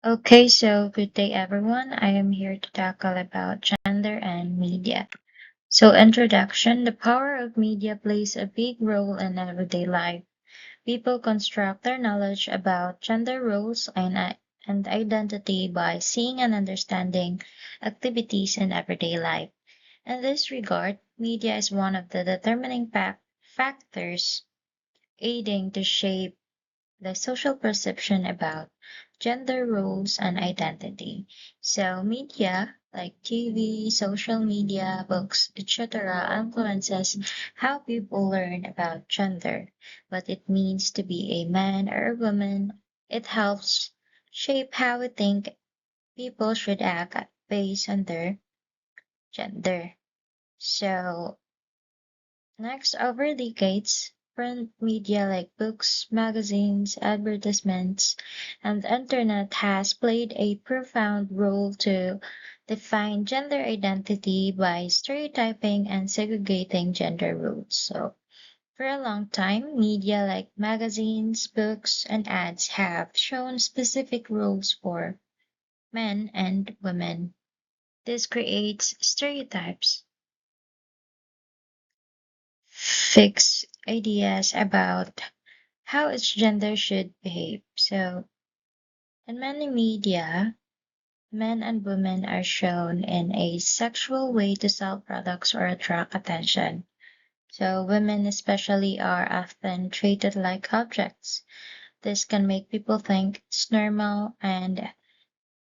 Okay, so good day everyone. I am here to tackle about gender and media. So introduction, the power of media plays a big role in everyday life. People construct their knowledge about gender roles and identity by seeing and understanding activities in everyday life. In this regard, media is one of the determining factors aiding to shape the social perception about gender roles and identity. So media like TV, social media, books, etc. influences how people learn about gender, what it means to be a man or a woman. It helps shape how we think people should act based on their gender. So next, over decades, print media like books, magazines, advertisements, and the internet has played a profound role to define gender identity by stereotyping and segregating gender roles. So, for a long time, media like magazines, books, and ads have shown specific roles for men and women. This creates stereotypes, fixed ideas about how each gender should behave. So, in many media, men and women are shown in a sexual way to sell products or attract attention. So, women especially are often treated like objects. This can make people think it's normal and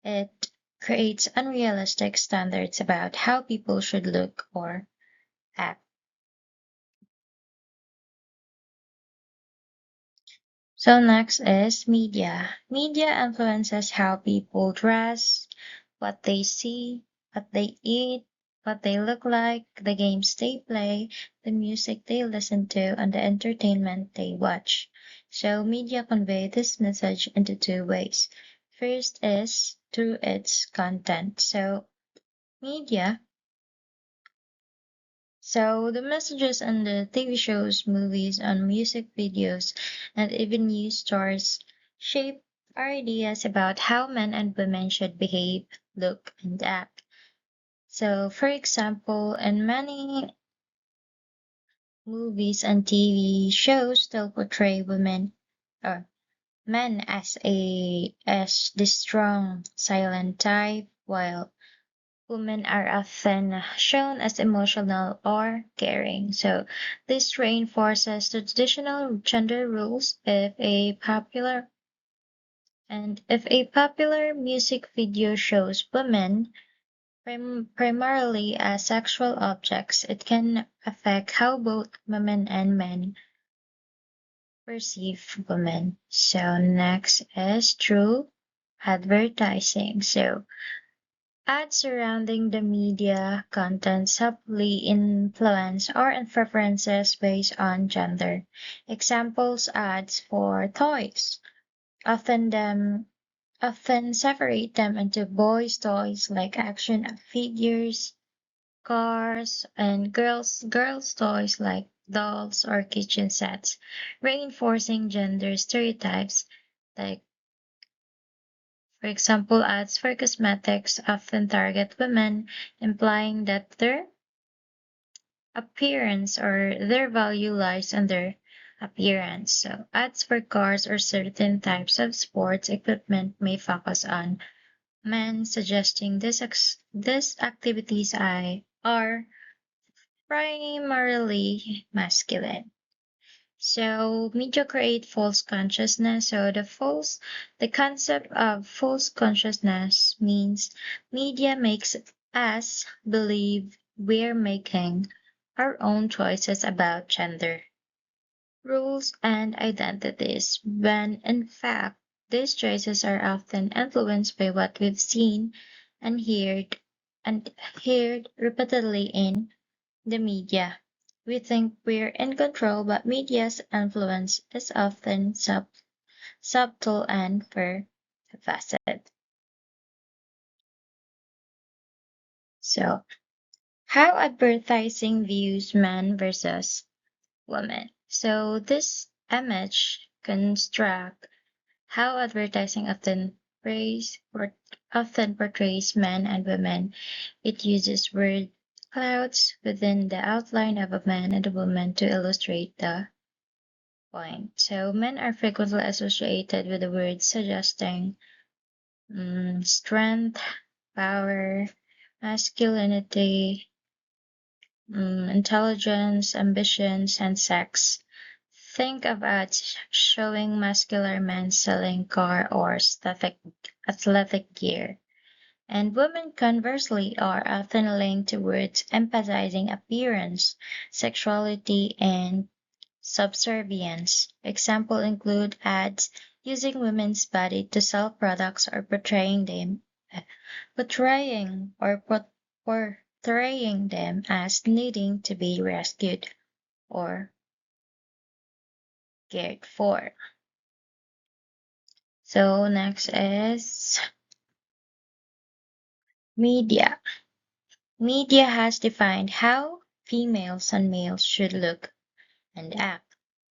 it creates unrealistic standards about how people should look or act. So next is media. Media influences how people dress, what they see, what they eat, what they look like, the games they play, the music they listen to, and the entertainment they watch. So media convey this message into two ways. First is through its content. Media so the messages in the TV shows, movies, and music videos, and even news stories shape our ideas about how men and women should behave, look, and act. So, for example, in many movies and TV shows still portray women or men as the strong, silent type, while women are often shown as emotional or caring. So this reinforces the traditional gender roles if a popular music video shows women primarily as sexual objects, it can affect how both women and men perceive women. So next is through advertising. So ads surrounding the media content subtly influence our preferences based on gender. Examples ads for toys often separate them into boys' toys like action figures, cars, and girls' toys like dolls or kitchen sets, reinforcing gender stereotypes like for example, ads for cosmetics often target women, implying that their appearance or their value lies in their appearance. So, ads for cars or certain types of sports equipment may focus on men, suggesting these activities are primarily masculine. So media create false consciousness. The concept of false consciousness means media makes us believe we're making our own choices about gender, rules, and identities, when in fact these choices are often influenced by what we've seen and and heard repeatedly in the media. We think we're in control, but media's influence is often subtle and pervasive. So, how advertising views men versus women. So, this image construct how advertising often often portrays men and women. It uses word clouds within the outline of a man and a woman to illustrate the point. So men are frequently associated with the words suggesting strength, power, masculinity, intelligence, ambitions, and sex. Think of ads showing muscular men selling car or athletic gear. And women, conversely, are often linked to words emphasizing appearance, sexuality, and subservience. Examples include ads using women's body to sell products or portraying them as needing to be rescued or cared for. So next is media. Media has defined how females and males should look and act.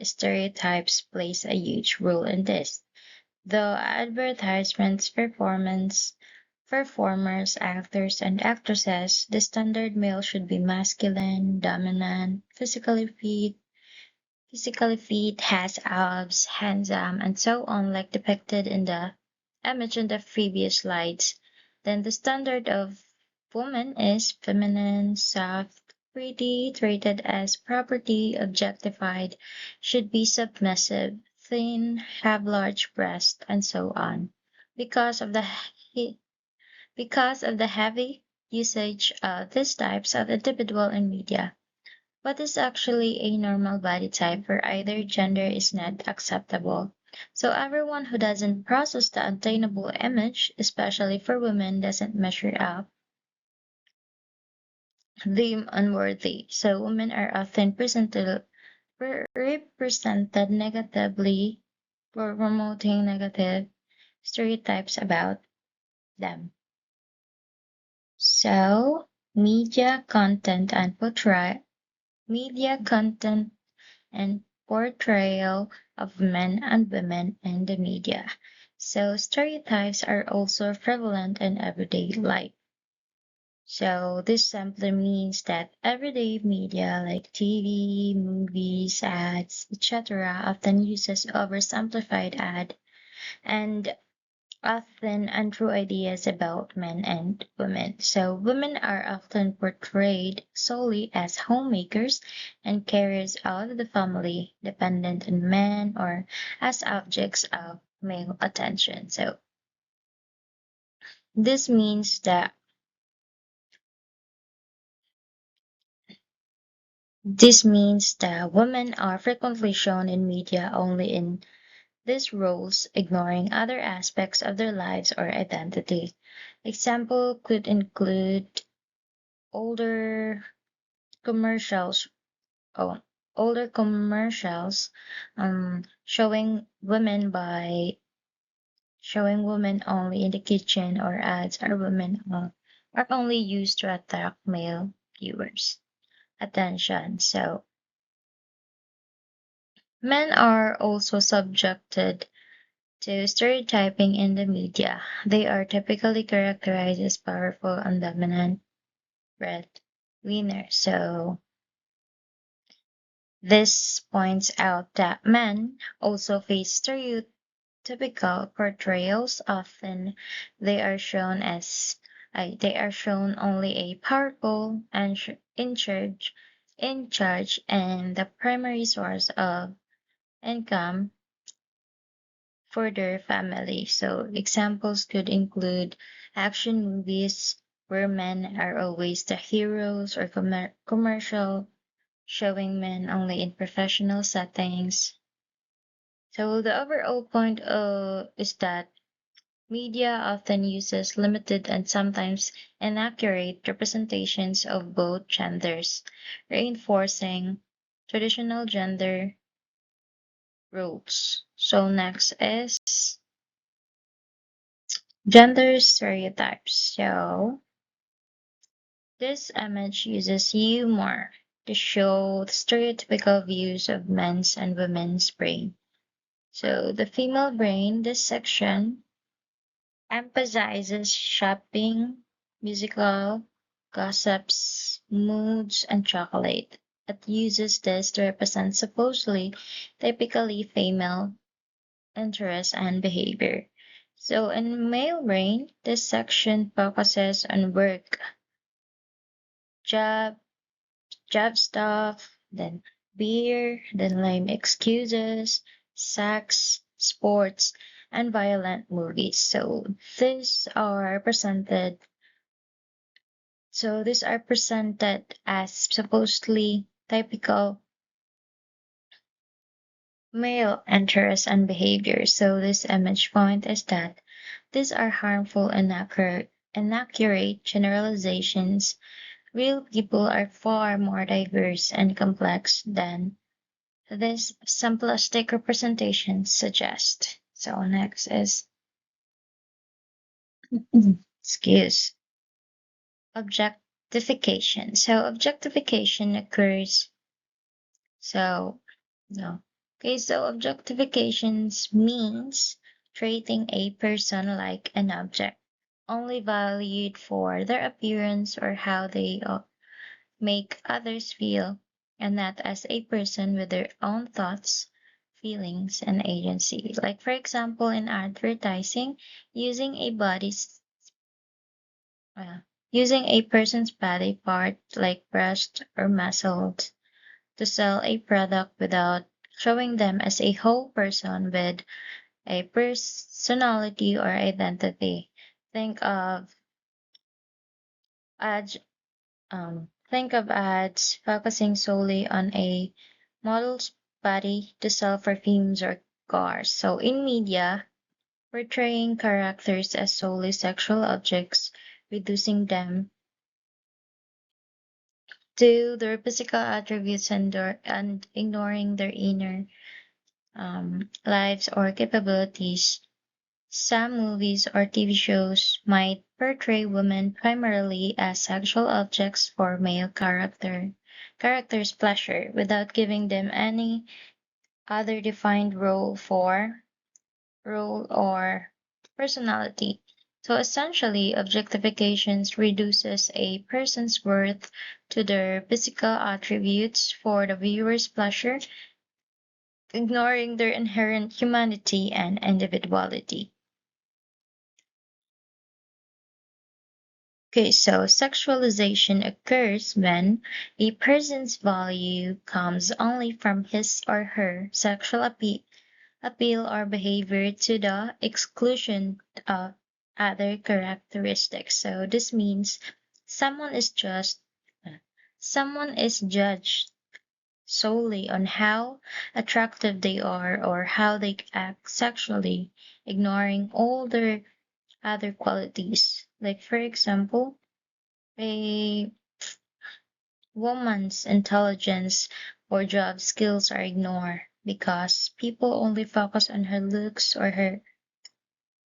Stereotypes plays a huge role in this. Though advertisements, performers, actors, and actresses, the standard male should be masculine, dominant, physically fit, has abs, handsome, and so on, like depicted in the image in the previous slides. Then the standard of woman is feminine, soft, pretty, treated as property, objectified, should be submissive, thin, have large breasts, and so on. Because of the he- because of the heavy usage of these types of individual in media, what is actually a normal body type for either gender is not acceptable. So everyone who doesn't process the attainable image, especially for women, doesn't measure up, deem unworthy. So women are often represented negatively for promoting negative stereotypes about them. So media content and portrayal of men and women in the media. So stereotypes are also prevalent in everyday life. So this simply means that everyday media like TV, movies, ads, etc. often uses oversimplified ad and often untrue ideas about men and women. So women are often portrayed solely as homemakers and carriers out of the family, dependent on men or as objects of male attention. So this means that women are frequently shown in media only in these roles, ignoring other aspects of their lives or identity. Example could include older commercials oh, older commercials showing women only in the kitchen or ads are only used to attract male viewers attention. So men are also subjected to stereotyping in the media. They are typically characterized as powerful and dominant breadwinners. So this points out that men also face stereotypical portrayals. Often they are shown only a powerful and in charge and the primary source of income for their family. So examples could include action movies where men are always the heroes or commercial showing men only in professional settings. So the overall point is that media often uses limited and sometimes inaccurate representations of both genders, reinforcing traditional gender roles. So next is gender stereotypes. So this image uses humor to show the stereotypical views of men's and women's brain. So the female brain, this section emphasizes shopping, musical, gossips, moods, and chocolate. It uses this to represent supposedly typically female interests and behavior. So in male brain, this section focuses on work, job, job stuff, then beer, then lame excuses, sex, sports, and violent movies. These are presented as supposedly typical male interests and behaviors. So this image point is that these are harmful and inaccurate generalizations. Real people are far more diverse and complex than this simplistic representation suggests. So next is excuse objectification. So objectification occurs So, no. Okay, so objectifications means treating a person like an object, only valued for their appearance or how they make others feel, and not as a person with their own thoughts, feelings, and agency. Like, for example, in advertising, using a body's uh, using a person's body part like breast or muscles to sell a product without showing them as a whole person with a personality or identity. Think of ads think of ads focusing solely on a model's body to sell perfumes or cars. So in media, portraying characters as solely sexual objects, reducing them to their physical attributes and ignoring their inner lives or capabilities. Some movies or TV shows might portray women primarily as sexual objects for male characters' pleasure without giving them any other defined role or personality. So essentially, objectifications reduces a person's worth to their physical attributes for the viewer's pleasure, ignoring their inherent humanity and individuality. Okay, so sexualization occurs when a person's value comes only from his or her sexual appeal or behavior to the exclusion of other characteristics. So this means someone is just someone is judged solely on how attractive they are or how they act sexually, ignoring all their other qualities. Like for example, a woman's intelligence or job skills are ignored because people only focus on her looks or her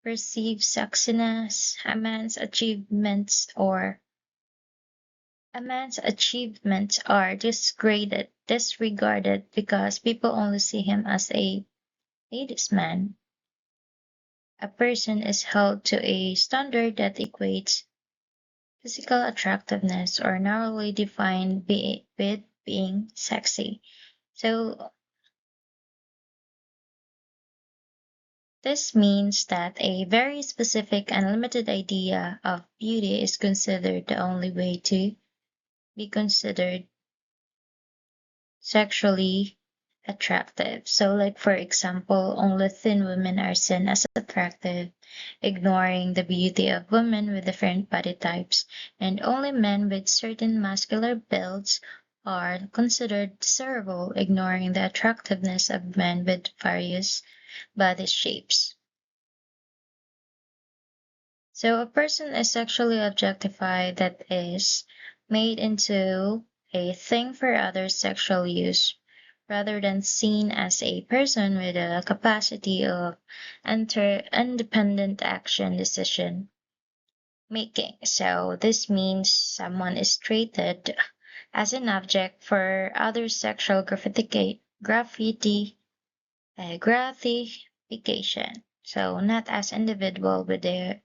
perceived sexiness. A man's achievements are disregarded because people only see him as a ladies' man. A person is held to a standard that equates physical attractiveness or narrowly defined with being sexy. So this means that a very specific and limited idea of beauty is considered the only way to be considered sexually attractive. So, like for example, only thin women are seen as attractive, ignoring the beauty of women with different body types, and only men with certain muscular builds are considered desirable, ignoring the attractiveness of men with various body shapes. So a person is sexually objectified that is made into a thing for other sexual use rather than seen as a person with a capacity of independent action decision making. So this means someone is treated as an object for other sexual gratification. So not as individual with their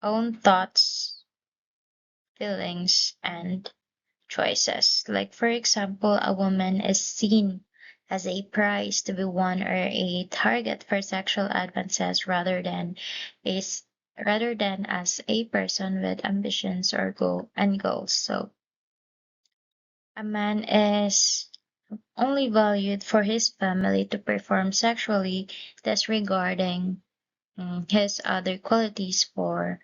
own thoughts, feelings, and choices. Like, for example, a woman is seen as a prize to be won or a target for sexual advances rather than as a person with ambitions or goals. So a man is only valued for his family to perform sexually, disregarding his other qualities for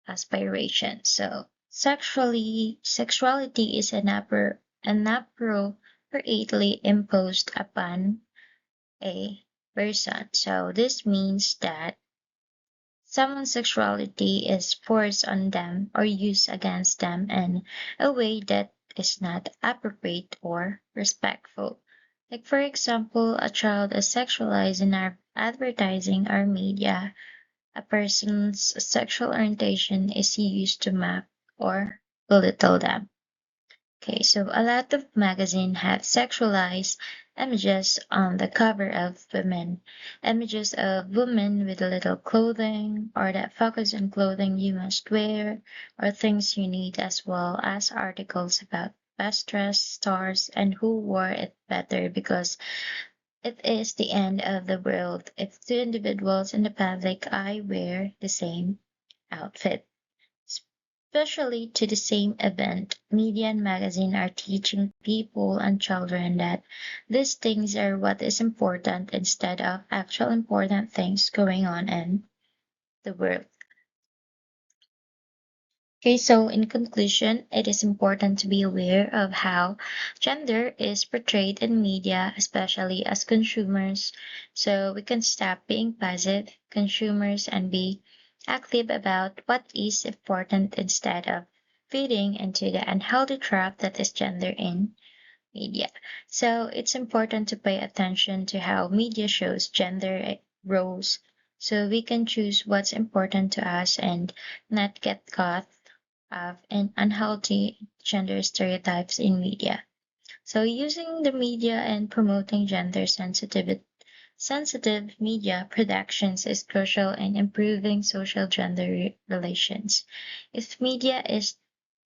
aspiration. So sexuality is an appropriately imposed upon a person. So this means that someone's sexuality is forced on them or used against them in a way that is not appropriate or respectful. Like, for example, a child is sexualized in our advertising or media. A person's sexual orientation is used to mock or belittle them. Okay, so a lot of magazines have sexualized images on the cover of women. Images of women with little clothing, or that focus on clothing you must wear, or things you need, as well as articles about best dressed stars and who wore it better, because it is the end of the world if two individuals in the public eye wear the same outfit. Especially to the same event, media and magazine are teaching people and children that these things are what is important instead of actual important things going on in the world. Okay, so in conclusion, it is important to be aware of how gender is portrayed in media, especially as consumers, so we can stop being passive consumers and be active about what is important instead of feeding into the unhealthy trap that is gender in media. So it's important to pay attention to how media shows gender roles so we can choose what's important to us and not get caught of in unhealthy gender stereotypes in media. So using the media and promoting gender sensitive media productions is crucial in improving social gender relations. If media is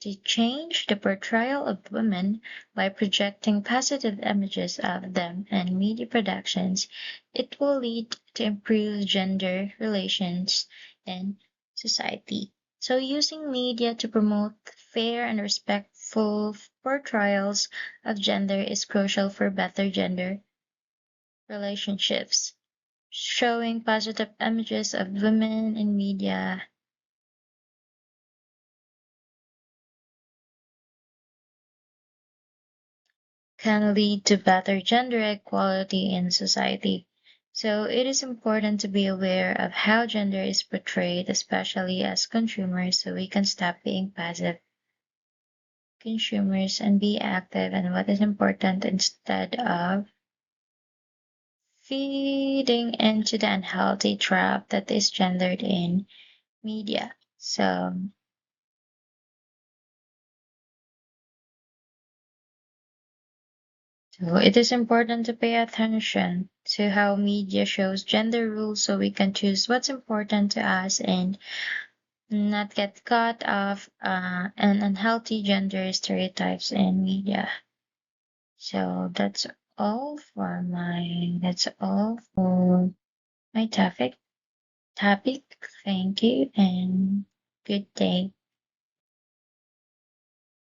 to change the portrayal of women by projecting positive images of them in media productions, it will lead to improved gender relations in society. So, using media to promote fair and respectful portrayals of gender is crucial for better gender relationships. Showing positive images of women in media can lead to better gender equality in society. So it is important to be aware of how gender is portrayed, especially as consumers, so we can stop being passive consumers and be active in what is important instead of feeding into the unhealthy trap that is gendered in media. So it is important to pay attention to how media shows gender rules so we can choose what's important to us and not get caught off in unhealthy gender stereotypes in media. So that's all for my topic. Thank you and good day.